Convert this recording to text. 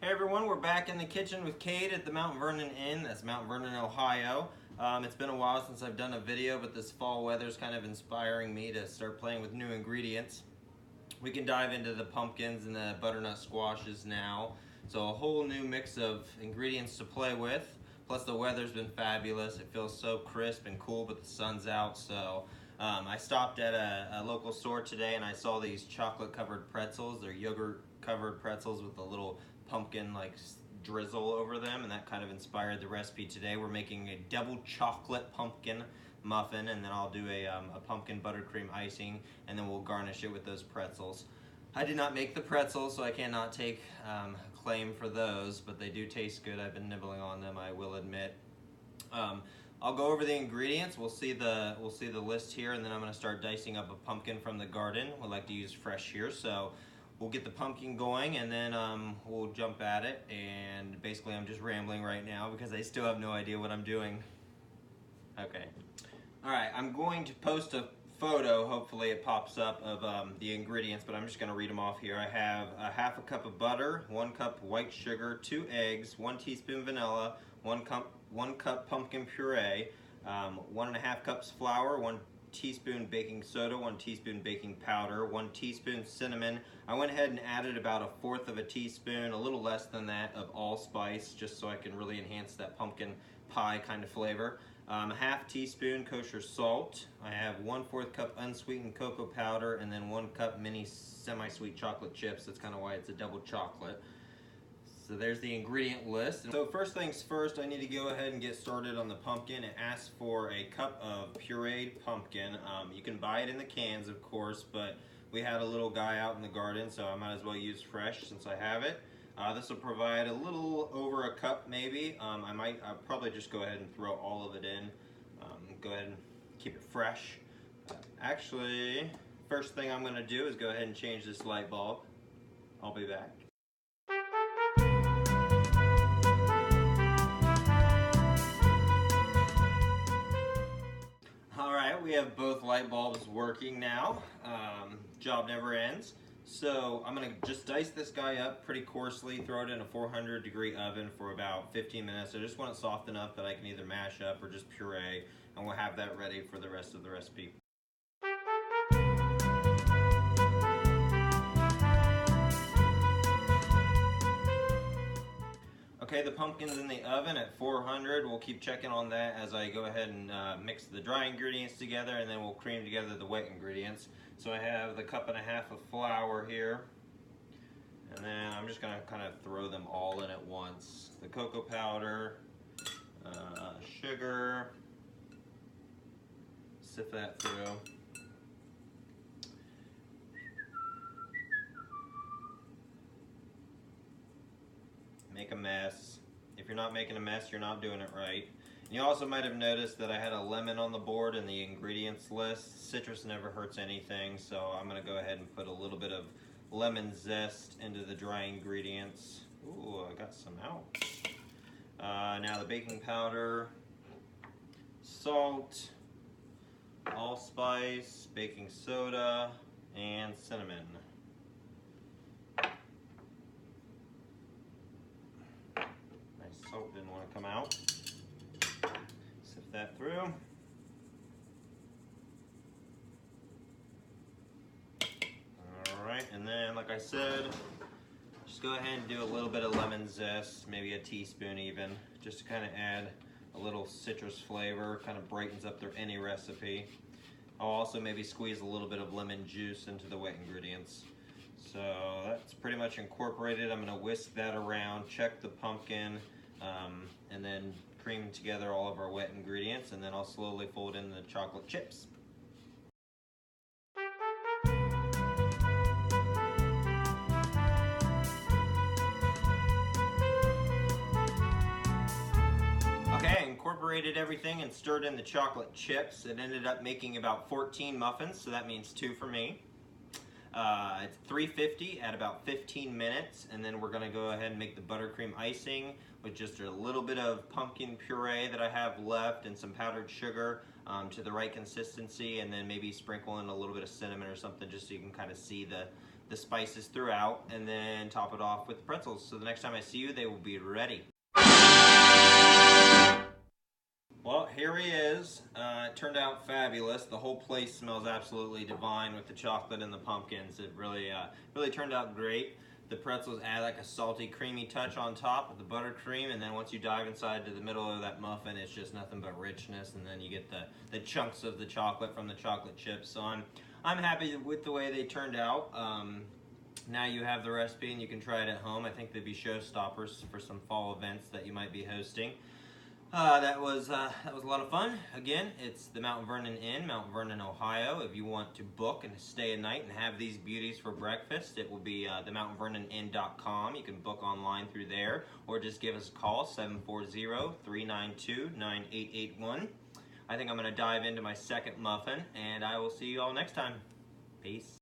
Hey everyone, we're back in the kitchen with Kate at the Mount Vernon Inn. That's Mount Vernon, Ohio. It's been a while since I've done a video, but this fall weather's kind of inspiring me to start playing with new ingredients. We can dive into the pumpkins and the butternut squashes now. So a whole new mix of ingredients to play with. Plus the weather's been fabulous. It feels so crisp and cool, but the sun's out. So I stopped at a local store today and I saw these chocolate covered pretzels. They're yogurt covered pretzels with a little pumpkin like drizzle over them, and that kind of inspired the recipe today. We're making a double chocolate pumpkin muffin, and then I'll do a pumpkin buttercream icing, and then we'll garnish it with those pretzels. I did not make the pretzels, so I cannot take claim for those, but they do taste good. I've been nibbling on them, I will admit. I'll go over the ingredients. We'll see the list here, and then I'm going to start dicing up a pumpkin from the garden. We like to use fresh here, so we'll get the pumpkin going, and then we'll jump at it. And basically I'm just rambling right now because I still have no idea what I'm doing. Okay. Alright, I'm going to post a photo, hopefully it pops up, of the ingredients, but I'm just going to read them off here. I have a half a cup of butter, 1 cup white sugar, 2 eggs, 1 teaspoon vanilla, 1 cup pumpkin puree, 1.5 cups flour, 1 teaspoon baking soda, 1 teaspoon baking powder, 1 teaspoon cinnamon. I went ahead and added about 1/4 of a teaspoon, a little less than that, of allspice, just so I can really enhance that pumpkin pie kind of flavor. A half teaspoon kosher salt. I have 1/4 cup unsweetened cocoa powder, and then 1 cup mini semi-sweet chocolate chips. That's kind of why it's a double chocolate. So there's the ingredient list. So first things first, I need to go ahead and get started on the pumpkin. It asks for a cup of pureed pumpkin. You can buy it in the cans, of course, but we had a little guy out in the garden, so I might as well use fresh since I have it. This will provide a little over a cup maybe. I'll probably just go ahead and throw all of it in. Go ahead and keep it fresh. Actually, first thing I'm gonna do is go ahead and change this light bulb. I'll be back. Alright, we have both light bulbs working now. Job never ends. So I'm going to just dice this guy up pretty coarsely, throw it in a 400-degree oven for about 15 minutes. I just want it soft enough that I can either mash up or just puree, and we'll have that ready for the rest of the recipe. Okay, the pumpkin's in the oven at 400. We'll keep checking on that as I go ahead and mix the dry ingredients together, and then we'll cream together the wet ingredients. So I have the 1.5 cups of flour here, and then I'm just going to kind of throw them all in at once. The cocoa powder, sugar, sift that through. Make a mess. If you're not making a mess, you're not doing it right. And you also might have noticed that I had a lemon on the board in the ingredients list. Citrus never hurts anything, so I'm going to go ahead and put a little bit of lemon zest into the dry ingredients. Ooh, I got some out. Now the baking powder, salt, allspice, baking soda, and cinnamon. Salt didn't want to come out. Sift that through. Alright, and then like I said, just go ahead and do a little bit of lemon zest, maybe a teaspoon even, just to kind of add a little citrus flavor, kind of brightens up any recipe. I'll also maybe squeeze a little bit of lemon juice into the wet ingredients. So that's pretty much incorporated. I'm going to whisk that around, check the pumpkin, and then cream together all of our wet ingredients, and then I'll slowly fold in the chocolate chips. Okay, I incorporated everything and stirred in the chocolate chips. It ended up making about 14 muffins, so that means 2 for me. It's 350 at about 15 minutes, and then we're going to go ahead and make the buttercream icing with just a little bit of pumpkin puree that I have left and some powdered sugar to the right consistency, and then maybe sprinkle in a little bit of cinnamon or something just so you can kind of see the spices throughout, and then top it off with the pretzels. So the next time I see you, they will be ready. Well, here he is. It turned out fabulous. The whole place smells absolutely divine with the chocolate and the pumpkins. It really turned out great. The pretzels add like a salty, creamy touch on top with the buttercream, and then once you dive inside to the middle of that muffin, it's just nothing but richness, and then you get the chunks of the chocolate from the chocolate chips. So I'm happy with the way they turned out. Now you have the recipe and you can try it at home. I think they'd be showstoppers for some fall events that you might be hosting. That was a lot of fun. Again, it's the Mount Vernon Inn, Mount Vernon, Ohio. If you want to book and stay a night and have these beauties for breakfast, it will be themountainvernoninn.com. You can book online through there, or just give us a call, 740-392-9881. I think I'm going to dive into my second muffin, and I will see you all next time. Peace.